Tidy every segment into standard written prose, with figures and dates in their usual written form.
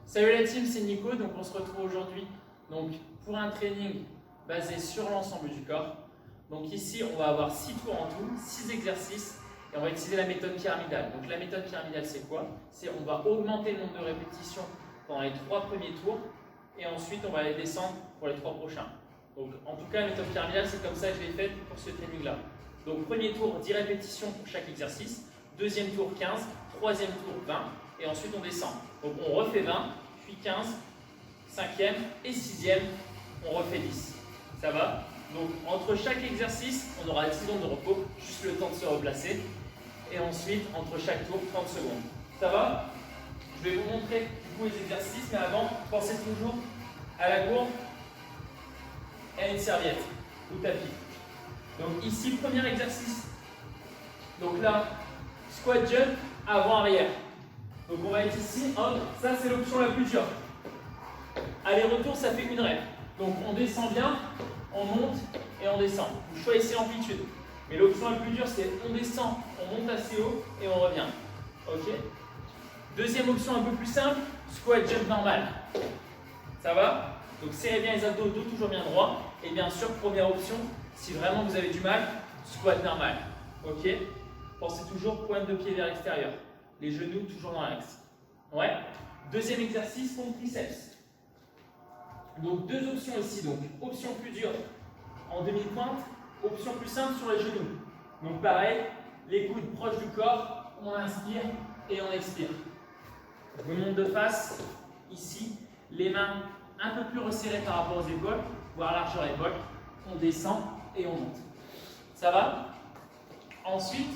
Salut la team, c'est Nico. Donc on se retrouve aujourd'hui pour un training basé sur l'ensemble du corps. Donc ici, on va avoir 6 tours en tout, 6 exercices et on va utiliser la méthode pyramidale. Donc la méthode pyramidale, c'est quoi? C'est on va augmenter le nombre de répétitions pendant les 3 premiers tours et ensuite on va les descendre pour les 3 prochains. Donc en tout cas, la méthode pyramidale, c'est comme ça que je l'ai faite pour ce training-là. Donc premier tour, 10 répétitions pour chaque exercice. Deuxième tour, 15. Troisième tour, 20. Et ensuite, on descend. Donc on refait 20, puis 15. Cinquième et sixième, on refait 10. Ça va? Donc entre chaque exercice, on aura 10 secondes de repos, juste le temps de se replacer. Et ensuite, entre chaque tour, 30 secondes. Ça va? Je vais vous montrer du coup les exercices, mais avant, pensez toujours à la gourde et à une serviette ou tapis. Donc ici, premier exercice. Donc là, squat jump avant-arrière. Donc on va être ici, hop, ça c'est l'option la plus dure. Aller-retour, ça fait une rep. Donc on descend bien, on monte et on descend. Vous choisissez l'amplitude. Mais l'option la plus dure, c'est on descend, on monte assez haut et on revient. Ok? Deuxième option un peu plus simple, squat jump normal. Ça va? Donc serrez bien les abdos, dos toujours bien droit. Et bien sûr, première option, si vraiment vous avez du mal, squat normal. Ok? Pensez toujours pointe de pied vers l'extérieur. Les genoux toujours dans l'axe. Ouais. Deuxième exercice, pompe triceps. Donc deux options ici. Donc option plus dure en demi-pointe, option plus simple sur les genoux. Donc pareil, les coudes proches du corps, on inspire et on expire. Je vous montre de face, ici, les mains un peu plus resserrées par rapport aux épaules, voire largeur épaule. On descend et on monte. Ça va? Ensuite,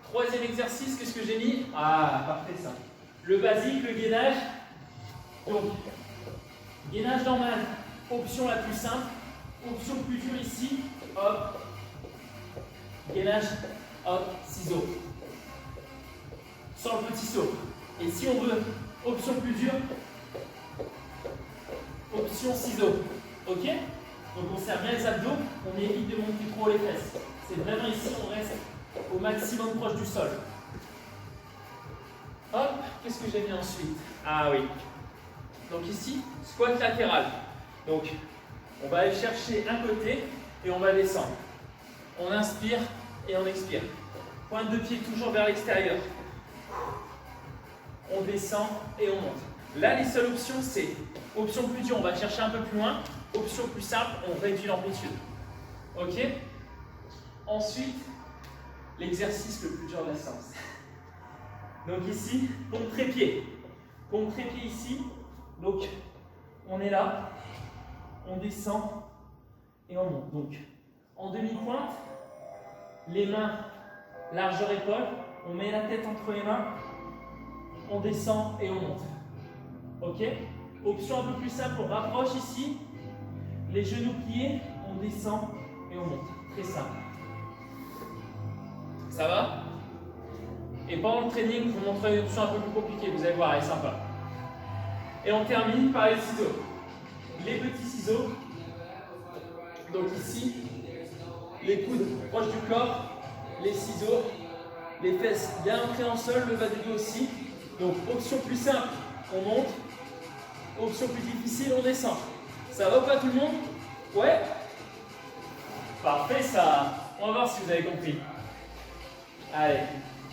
troisième exercice, qu'est-ce que j'ai mis? Ah, parfait ça. Le basique, le gainage. Donc, gainage normal, option la plus simple. Option plus dure ici, hop. Gainage, hop, ciseaux. Sans le petit saut. Et si on veut, option plus dure, option ciseaux. Ok? Donc on serre bien les abdos, on évite de monter trop les fesses. C'est vraiment ici, on reste au maximum proche du sol. Hop, qu'est-ce que j'ai mis ensuite? Ah oui. Donc ici, squat latéral. Donc, on va aller chercher un côté et on va descendre. On inspire et on expire. Pointe de pied toujours vers l'extérieur. On descend et on monte. Là, les seules options, c'est option plus dure, on va chercher un peu plus loin. Option plus simple, on réduit l'amplitude. Ok? Ensuite, l'exercice le plus dur de la séance. Donc ici, pompe trépied. Pompe trépied ici. Donc, on est là, on descend et on monte. Donc, en demi-pointe, les mains largeur épaule, on met la tête entre les mains, on descend et on monte. Ok? Option un peu plus simple, on rapproche ici, les genoux pliés, on descend et on monte. Très simple. Ça va? Et pendant le training, je vous montrerai une option un peu plus compliquée, vous allez voir, elle est sympa. Et on termine par les ciseaux. Les petits ciseaux. Donc ici, les coudes proches du corps, les ciseaux, les fesses bien ancrées en sol, le bas du dos aussi. Donc option plus simple, on monte. Option plus difficile, on descend. Ça va ou pas tout le monde? Ouais? Parfait ça. On va voir si vous avez compris. Allez,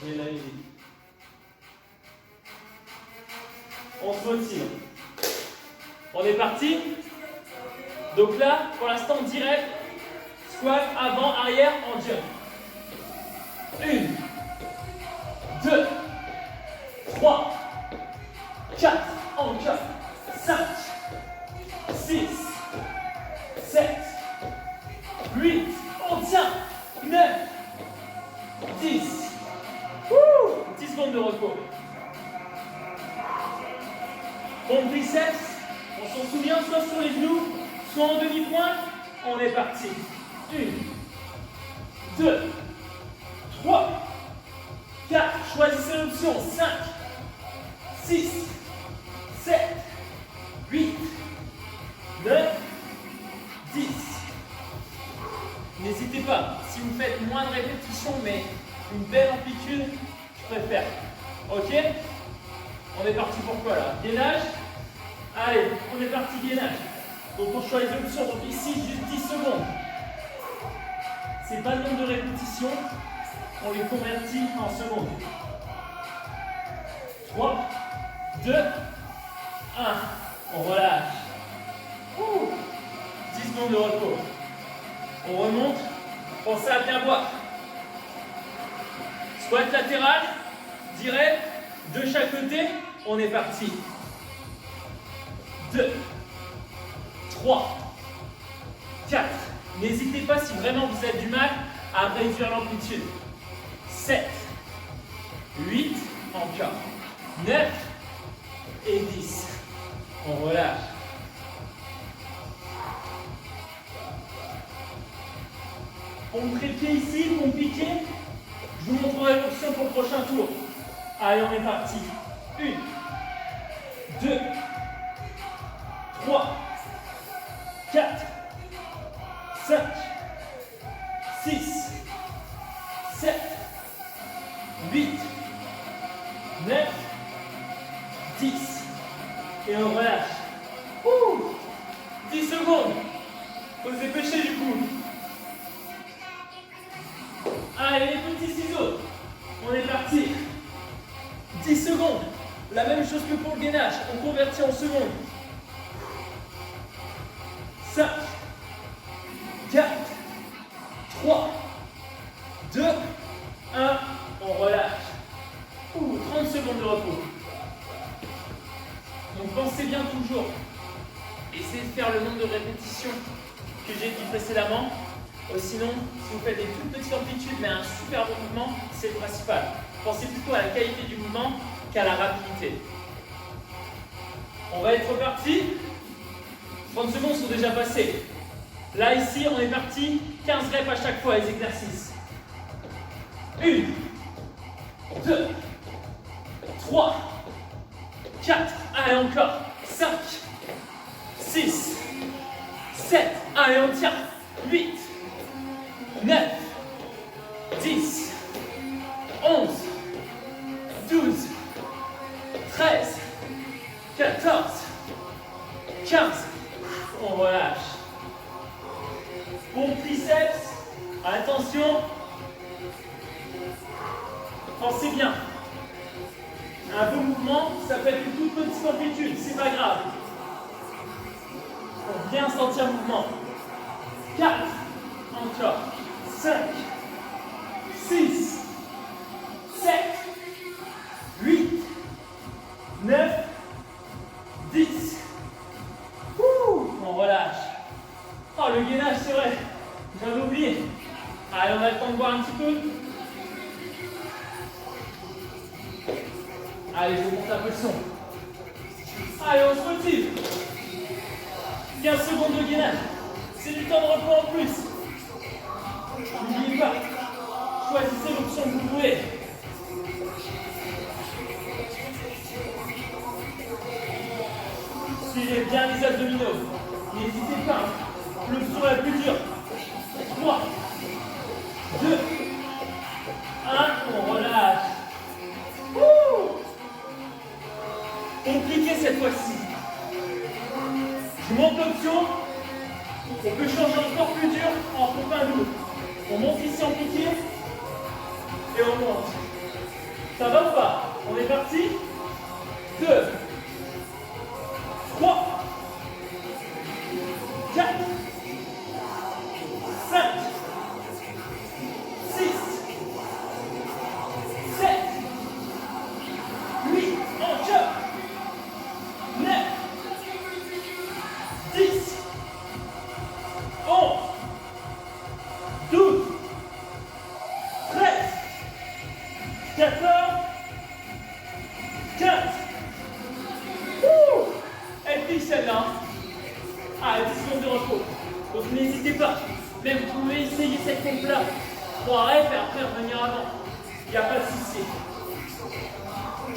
j'ai la musique. On se motive. On est parti? Donc là, pour l'instant, direct, squat avant, arrière, en jump. 1, 2, 3, 4, en jump. 5, 6, 7, 8, on tient. 9, 10. 10 secondes de repos. Pompe triceps, on s'en souvient, soit sur les genoux, soit en demi-pointe. On est parti. 1, 2, 3, 4. Choisissez l'option. 5, 6, 7, 8, 9, 10. N'hésitez pas, si vous faites moins de répétitions, mais une belle amplitude, je préfère. Ok? On est parti pour quoi là? Gainage. Allez, on est parti gainage. Donc on choisit les options. Donc ici, juste 10 secondes. C'est pas le nombre de répétitions. On les convertit en secondes. 3, 2, 1. On relâche. 10 secondes de repos. On remonte. Pensez à bien boire. Squat latéral. Direct. De chaque côté. On est parti. 2, 3, 4. N'hésitez pas si vraiment vous avez du mal à réduire l'amplitude. 7, 8, encore. 9 et 10. On relâche. On trépied ici, compliqué. Je vous montrerai l'option pour le prochain tour. Allez, on est parti. 1, 2, 3, 4, 5, 6, 7, 8, 9, 10. Et on relâche. 10 secondes. Faut se dépêcher du coup. Allez, les petits ciseaux. On est parti. 10 secondes. La même chose que pour le gainage. On convertit en secondes. 5, 4, 3, 2, 1. On relâche. 30 secondes de repos. Donc pensez bien toujours. Essayez de faire le nombre de répétitions que j'ai dit précédemment. Sinon, si vous faites des toutes petites amplitudes mais un super bon mouvement, c'est le principal. Pensez plutôt à la qualité du mouvement qu'à la rapidité. On va être reparti. 30 secondes sont déjà passées. Là, ici, on est parti. 15 reps à chaque fois, les exercices. 1, 2, 3, 4. Allez, encore. 5, 6, 7. Allez, on tient. 8, 9, 10, 11, 12, 13, 14, 15. On relâche. Pour triceps, attention. Pensez bien. Un beau mouvement, ça peut être une toute petite amplitude, c'est pas grave. Pour bien sentir le mouvement. 4, encore. 5, 6, 7, 8, 9, 10. On relâche. Oh, le gainage, c'est vrai. J'avais oublié. Allez, on a le temps de boire un petit peu. Allez, je vous monte un peu le son. Allez, on se motive. 15 secondes de gainage. C'est du temps de repos en plus. N'oubliez pas. Choisissez l'option que vous voulez. Suivez bien les abdominaux. N'hésitez pas. L'option la plus dure. 3, 2, 1. On relâche. Compliqué cette fois-ci. Je monte l'option. On peut changer encore plus dur en pompe un doux. On monte ici en piqué. Et on monte. Ça va ou pas? On est parti. 2, 3, 4, 5, 6, 7, 8, encore. 9, 10, 11, 12, 13, 14, 15. Elle pique celle-là. Ah, 10 secondes de repos. Donc n'hésitez pas. Même vous pouvez essayer cette pompe-là. 3 reps et après revenir avant. Il n'y a pas de souci.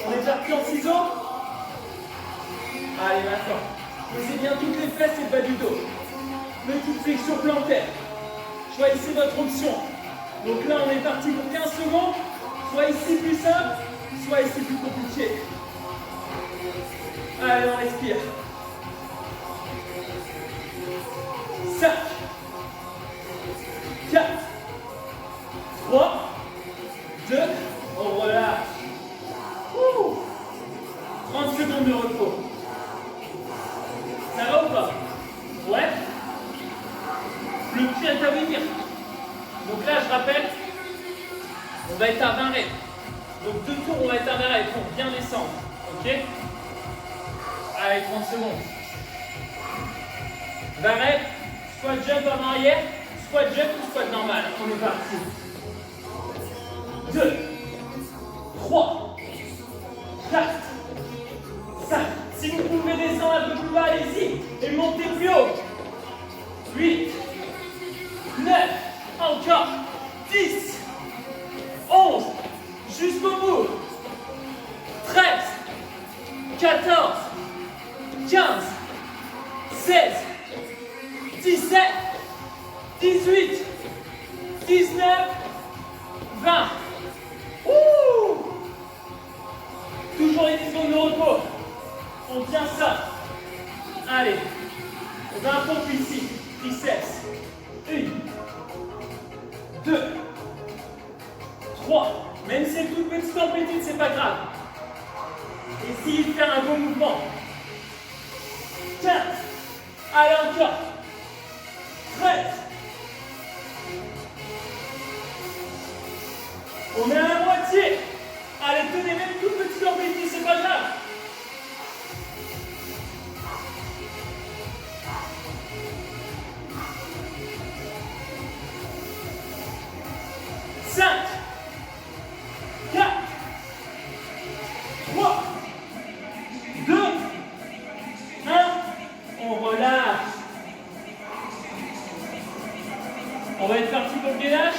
On est parti en ciseaux. Allez, maintenant. Posez bien toutes les fesses et le bas du dos. Petite flexion plantaire. Choisissez votre option. Donc là, on est parti pour 15 secondes. Soit ici plus simple, soit ici plus compliqué. Allez, on respire. 5, 4, 3, 2, on relâche. 30 secondes de repos. Ça va ou pas? Ouais. Le pied est à venir. Donc là, je rappelle, on va être à 20 reps. Donc 2 tours, on va être à 20 reps pour bien descendre. Ok? Allez, 30 secondes. 20 reps, squat jump en arrière, squat jump ou squat normal. On est parti. 2, 3, 4, 5. Si vous pouvez descendre un peu plus bas, allez-y. Et montez plus haut. 8, 9, encore. 10, 11, jusqu'au bout. 13, 14, 15, 16, 17, 18, 19, 20. Toujours les 10 secondes de repos. On tient ça. Allez. 20 pompes ici. Triceps. 1, 2, 3. Même si c'est toute petite amplitude, c'est pas grave. Essayez de faire un bon mouvement. 15. Allez, encore. 13. On est à la moitié. Allez, tenez même toute petite amplitude, c'est pas grave. 5, 4, 3, 2, 1. On relâche. On va être parti pour le gainage.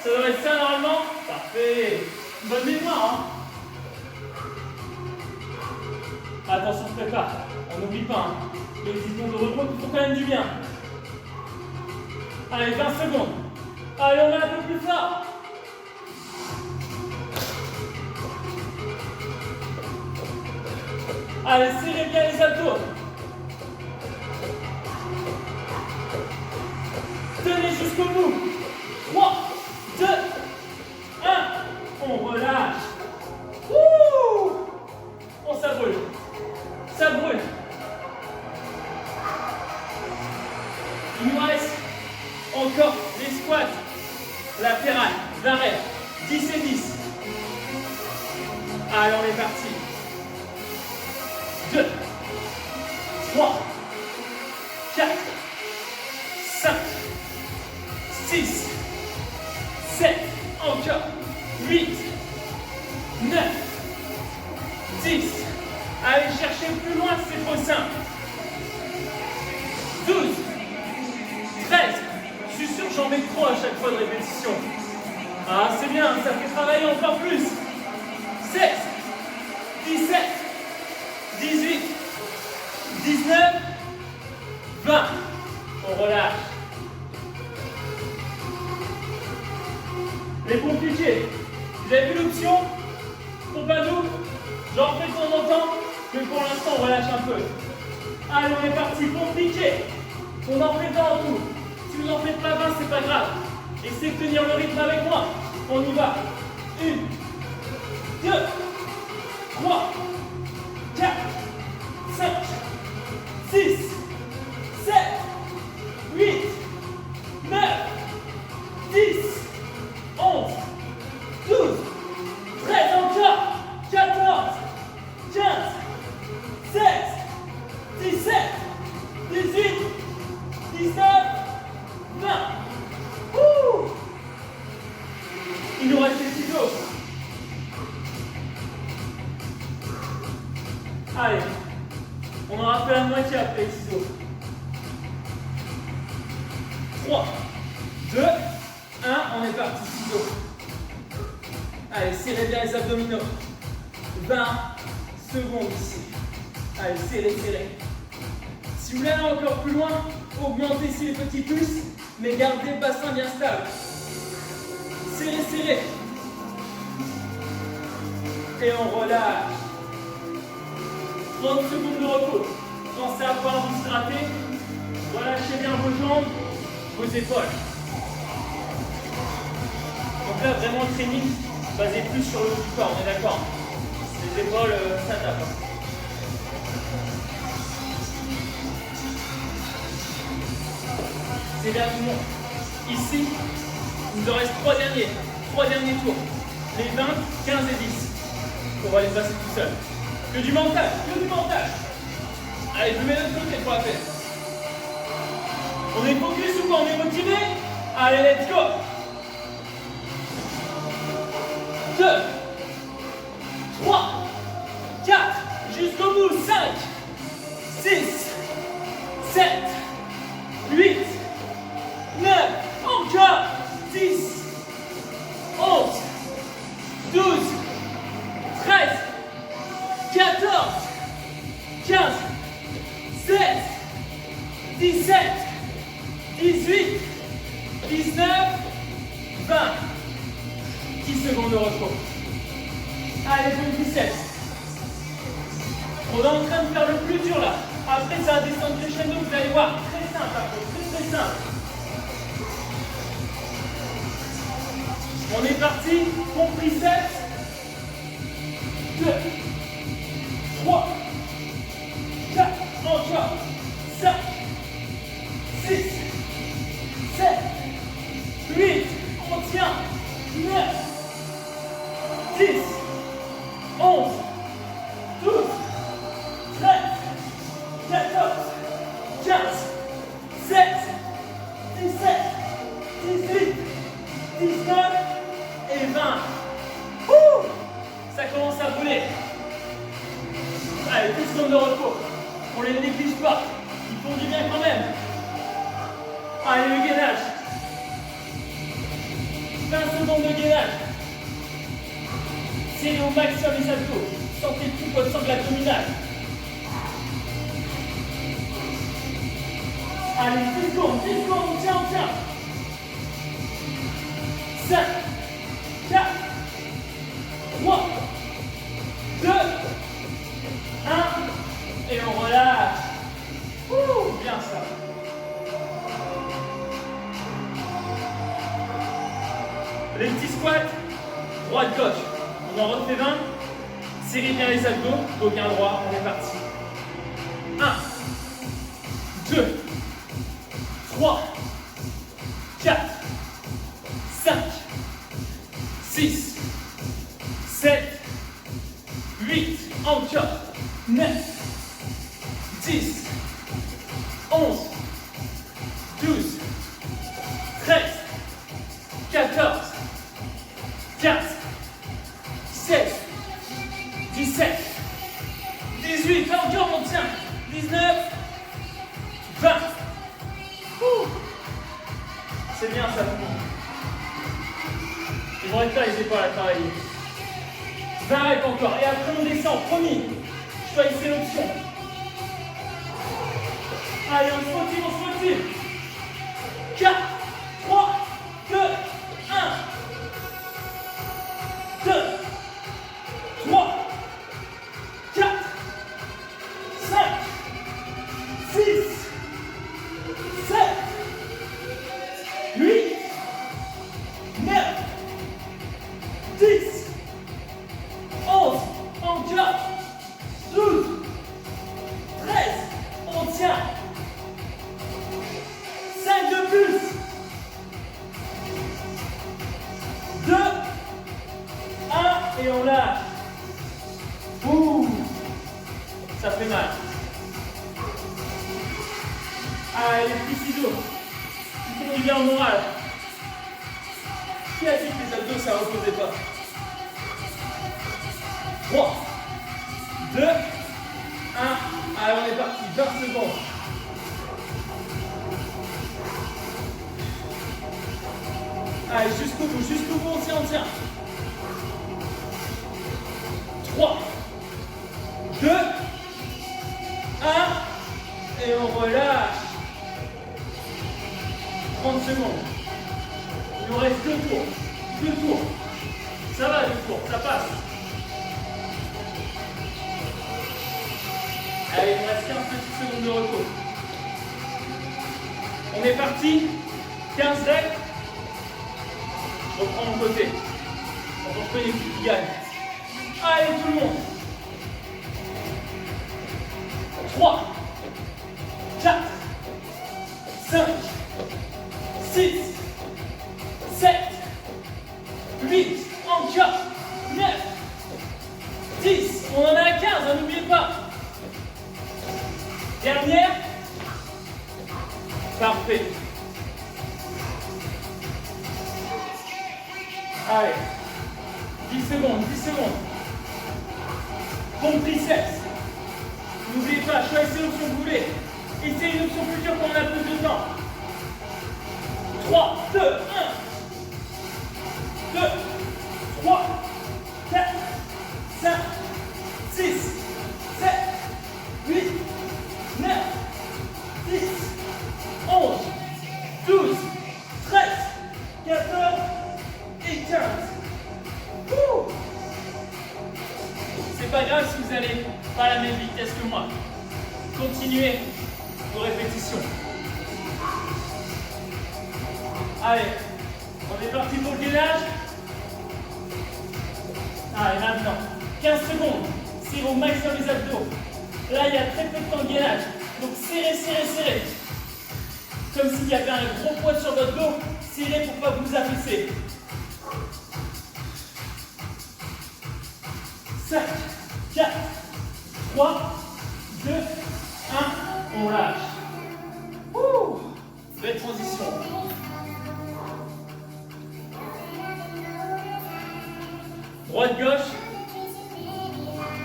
Ça devrait être ça normalement. Parfait. Bonne mémoire, hein. Attention, on se prépare. On n'oublie pas, hein. Les 10 secondes de repos qui font quand même du bien. Allez, 20 secondes. Allez, on va un peu plus fort. Allez, serrez bien les abdos. Tenez jusqu'au bout. 3, 2, 1. On relâche. Oh, ça brûle. Ça brûle. Il nous reste encore les squats latérales. 20 reps. 10 et 10. Allez, on est parti. 2, 3, 4, 5, 6, 7, encore, 8, 9, 10. Allez chercher plus loin, c'est trop simple. 12, 13. Je suis sûr que j'en mets trop à chaque fois de répétition. Ah, c'est bien, ça fait travailler encore plus. 16, 17, 18, 19, 20. On relâche. Les compliqués. Vous avez vu l'option? Pompadour. J'en fais de temps en temps, mais pour l'instant on relâche un peu. Allez, on est parti. Compliqué. On en fait 20 en tout. Si vous n'en faites pas 20, c'est pas grave. Essayez de tenir le rythme avec moi. On y va. 1, 2, 3, 4, 5, 6, 7, 8, 9, 10, 11, 12, 13 encore, 14, 15, 16, 17, 18, 19, 20. Il nous reste les ciseaux. Allez, on en fait la moitié après les ciseaux. 3, 2, 1, on est parti, ciseaux. Allez, serrez bien les abdominaux. 20 secondes ici. Allez, serrez, serrez. Si vous voulez aller encore plus loin, augmentez ici les petits pouces, mais gardez le bassin bien stable. Serrez, serrez. Et on relâche. 30 secondes de repos. Pensez à pouvoir vous hydrater. Relâchez bien vos jambes, vos épaules. Donc là, vraiment, le training basé plus sur le haut du corps, on est d'accord. Les épaules, ça tape. C'est bien tout le monde. Ici, il nous en reste 3 derniers tours. Les 20, 15 et 10. On va les passer tout seul. Que du mental, que du mental. Allez, je mets notre côté pour la peine. On est focus ou pas? On est motivé? Allez, let's go. 2, 3, 4, jusqu'au bout. 5, 6, 7, 8, 9, encore 10, 11, 12, 13, 14, 15, 16, 17, 18, 19, 20. 10 secondes de repos. Allez, bon biceps. On est en train de faire le plus dur là. Après, ça va descendre crescendo, vous allez voir. Très simple, très très simple. On est parti. Pompe triceps. 2, 3, 4, encore. 5, 6, 7, 8, on tient. 9, 10, 11, 12, 13, 14, 15, 16, 17, 18, 19 et 20. Ouh, ça commence à brûler. Allez, 10 secondes de repos. On les néglige pas. Ils font du bien quand même. Allez, le gainage. 20 secondes de gainage. Serrez au max sur les abdos. Sentez tout votre sangle abdominal. Allez, 10 secondes, on tient. 5, 4, 3, 2, 1. Et on relâche. Ouh, bien ça. Les petits squats, droite-gauche. On en refait 20. Serrez bien les abdos, dos bien droit, on est parti. 1, 2, 3, 4, 5, 6, 7, 8, encore. 9, 10, 11, 12, 13, 14, 15, 16, 17, 18, encore on tient, 19, 20. C'est bien ça tout le monde. Ils vont être là les épaules à travailler. 20 reps encore, et après on descend, promis. Choisissez l'option. Allez, on se motive. 4, 3, 2, 1. 2, 3, 4, 5, 6, 7, 8, 9, 10, 11, encore, 12, 13, on tient, 5 de plus, 2, 1, et on lâche. Ouh, ça fait mal. Allez, les petits ciseaux. Ils font du bien au moral. Qui a dit que les abdos, ça ne reposait pas? 3, 2, 1. Allez, on est parti. 20 secondes. Allez, jusqu'au bout, on tient. 3, 2, 1. Et on relâche. 30 secondes. Il nous reste 2 tours. 2 tours. Ça va, 2 tours, ça passe. Allez, il nous reste 15 petites secondes de repos. On est parti. 15 reps. Je reprends mon côté. On peut les qui gagnent. Allez tout le monde. 3, 4, 5, 6, 7, 8, encore, 9, 10, on en a à 15, n'oubliez pas. Dernière. Parfait. Allez. 10 secondes, 10 secondes. Bon triceps. N'oubliez pas, choisissez l'option que vous voulez. Essayez une option plus dure quand on a plus de temps. 3, 2, 1. 2, 3, 4, 5, 6, 7, 8, 9, 10, 11, 12, 13, 14 et 15. C'est pas grave si vous n'allez pas à la même vitesse que moi. Continuez vos répétitions. Allez, on est parti pour le gainage. Allez, maintenant, 15 secondes. Serrez au maximum les abdos. Là, il y a très peu de temps de gainage. Donc serrez, serrez, serrez. Comme s'il y avait un gros poids sur votre dos. Serrez pour ne pas vous affaisser. 5, 4, 3, 2, 1, on lâche. Belle transition. Droite-gauche.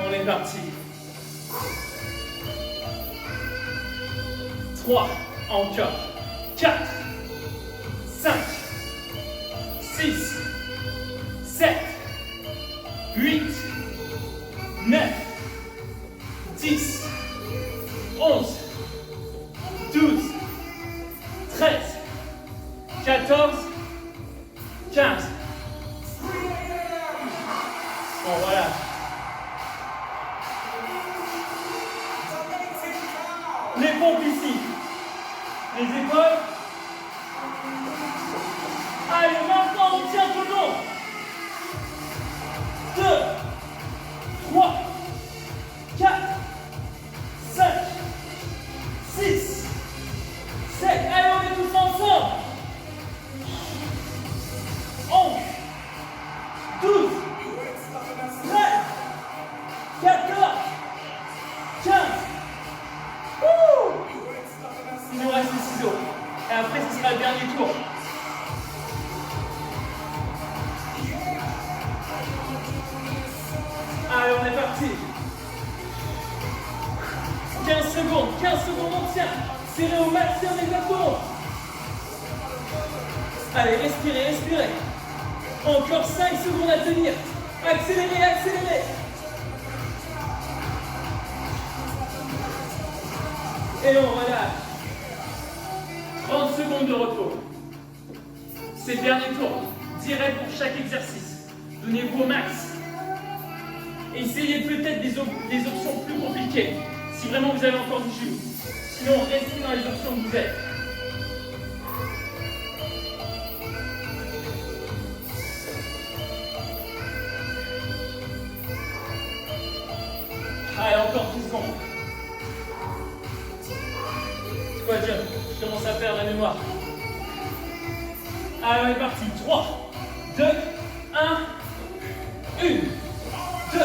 On est parti. 3, encore. 4, 5, 6, 7, 8, 9, 10, 11, 12, 13, 14, 15. Bon, voilà. Les pompes ici. Les épaules. Allez, maintenant, on tient tout le long. 2, 3, 4, 5, 6, 7. Allez, on est tous ensemble. 11, 12, 13, 14, 15. Il nous reste les ciseaux. Et après, ce sera le dernier tour. Allez, on est parti. 15 secondes, on tient. Serrez au maximum les abdos. Allez, respirez, respirez. Encore 5 secondes à tenir. Accélérez, accélérez. Et on relâche. 30 secondes de repos. C'est le dernier tour. Direct pour chaque exercice. Donnez-vous au max. Essayez peut-être des options plus compliquées, si vraiment vous avez encore du jus. Sinon, restez dans les options que vous êtes. Allez, encore 10 secondes. C'est quoi, John? Je commence à perdre la mémoire. Allez, on est parti. 3, 2, 1, 1. 2,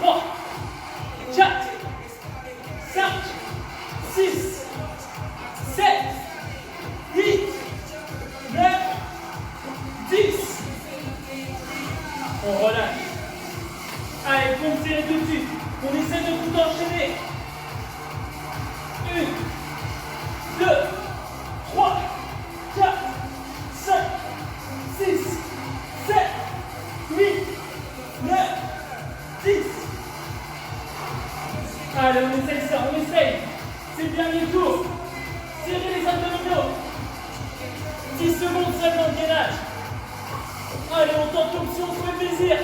3, 4, 5, 6, 7, 8, 9, 10. On relâche. Allez, compte serré tout de suite. On essaie de tout enchaîner. 1, 2, 3, 4, 5, 6, 7, 8, 9, 10. Allez, on essaye ça, on essaye. C'est le dernier tour. Serrez les abdominaux. 10 secondes seulement de gainage. Allez, on tente l'option, on se fait plaisir.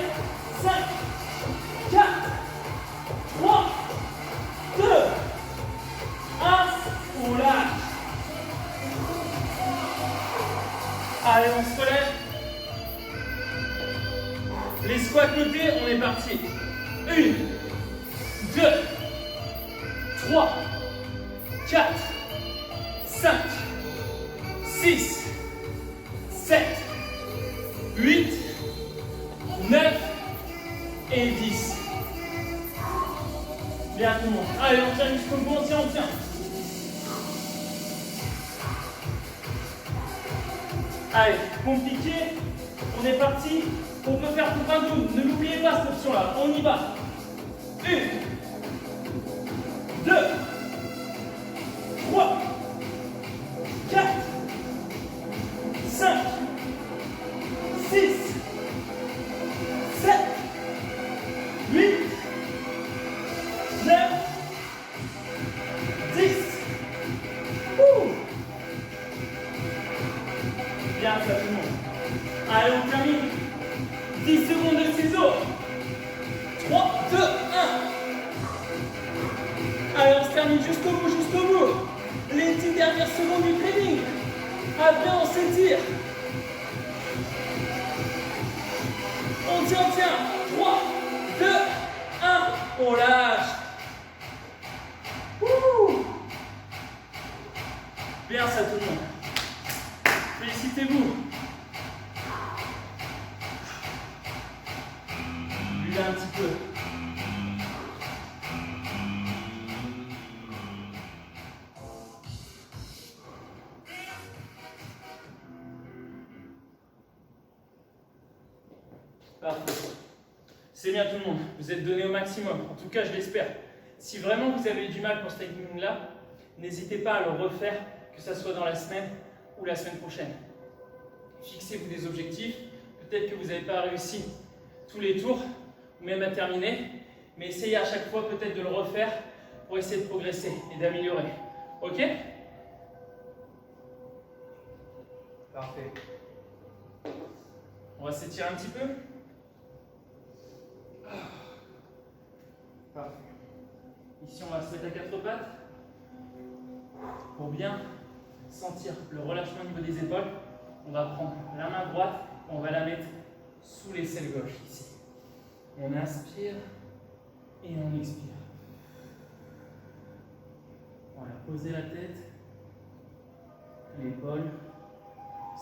5, 4, 3, 2, 1. On lâche. Les squats côté, on est parti. 1, 2, 3, 4, 5, 6, 7, 8, 9 et 10. Bien tout le monde. Allez, on tient jusqu'au bout, on tient, on tient. Allez, compliqué. On est parti. On peut faire pour un double. Ne l'oubliez pas cette option-là. On y va. 1, 2, 3, 4, 5, 6, 7, 8, 9, 10. Bien ça tout le monde. Allez, on termine. 10 secondes de ciseaux. 3, 2, 1. Allez, on se termine jusqu'au bout, jusqu'au bout. Les 10 dernières secondes du training. Après, on s'étire. On tient, on tient. 3, 2, 1. On lâche. Ouh. Bien ça tout le monde. Félicitez-vous. Buvez un petit peu. Parfait. C'est bien tout le monde. Vous êtes donné au maximum. En tout cas, je l'espère. Si vraiment vous avez eu du mal pour ce training-là, n'hésitez pas à le refaire, que ce soit dans la semaine ou la semaine prochaine. Fixez-vous des objectifs. Peut-être que vous n'avez pas réussi tous les tours, ou même à terminer, mais essayez à chaque fois peut-être de le refaire pour essayer de progresser et d'améliorer. Ok? Parfait. On va s'étirer un petit peu. Parfait. Ici, on va se mettre à quatre pattes pour bien sentir le relâchement au niveau des épaules. On va prendre la main droite, on va la mettre sous l'aisselle gauche ici. On inspire et on expire. Voilà, posez la tête, l'épaule.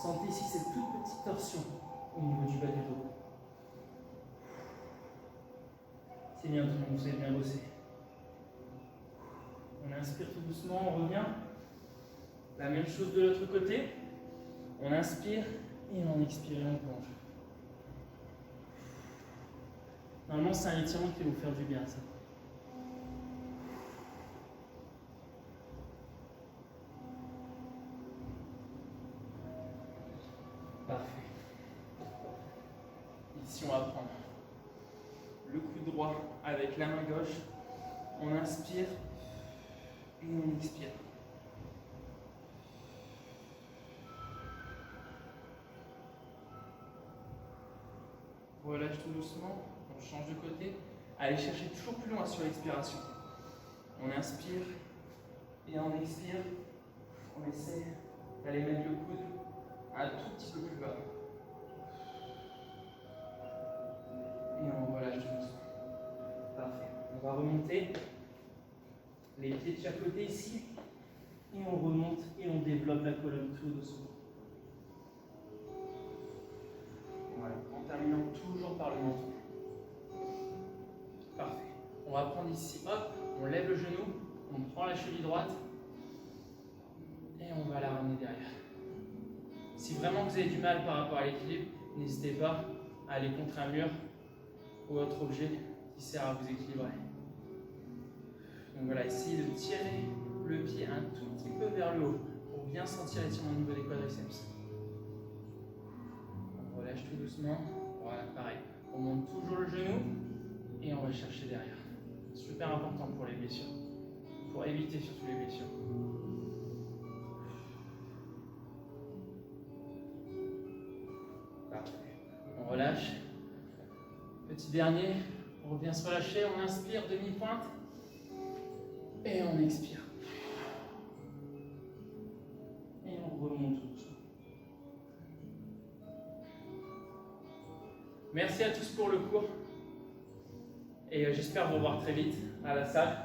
Sentez ici cette toute petite torsion au niveau du bas du dos. C'est bien tout le monde, vous avez bien bossé. On inspire tout doucement, on revient. La même chose de l'autre côté. On inspire et on expire et on plonge. Normalement, c'est un étirement qui va vous faire du bien, ça. Parfait. Ici, on va prendre le coude droit avec la main gauche. On inspire et on expire. On relâche tout doucement, on change de côté. Allez chercher toujours plus loin sur l'expiration. On inspire et on expire. On essaie d'aller mettre le coude un tout petit peu plus bas. Et on relâche tout doucement. Parfait. On va remonter les pieds de chaque côté ici. Et on remonte et on développe la colonne tout doucement. Voilà, en terminant toujours par le menton. Parfait. On va prendre ici, hop, on lève le genou, on prend la cheville droite et on va la ramener derrière. Si vraiment vous avez du mal par rapport à l'équilibre, n'hésitez pas à aller contre un mur ou autre objet qui sert à vous équilibrer. Donc voilà, essayez de tirer le pied un tout petit peu vers le haut pour bien sentir l'étirement au niveau des quadriceps. On relâche tout doucement. Voilà, pareil. On monte toujours le genou et on va chercher derrière. Super important pour les blessures. Pour éviter surtout les blessures. Parfait. On relâche. Petit dernier. On revient se relâcher. On inspire, demi-pointe. Et on expire. Et on remonte tout doucement. Merci à tous pour le cours. Et j'espère vous revoir très vite à la salle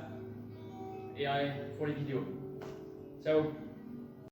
et pour les vidéos. Ciao!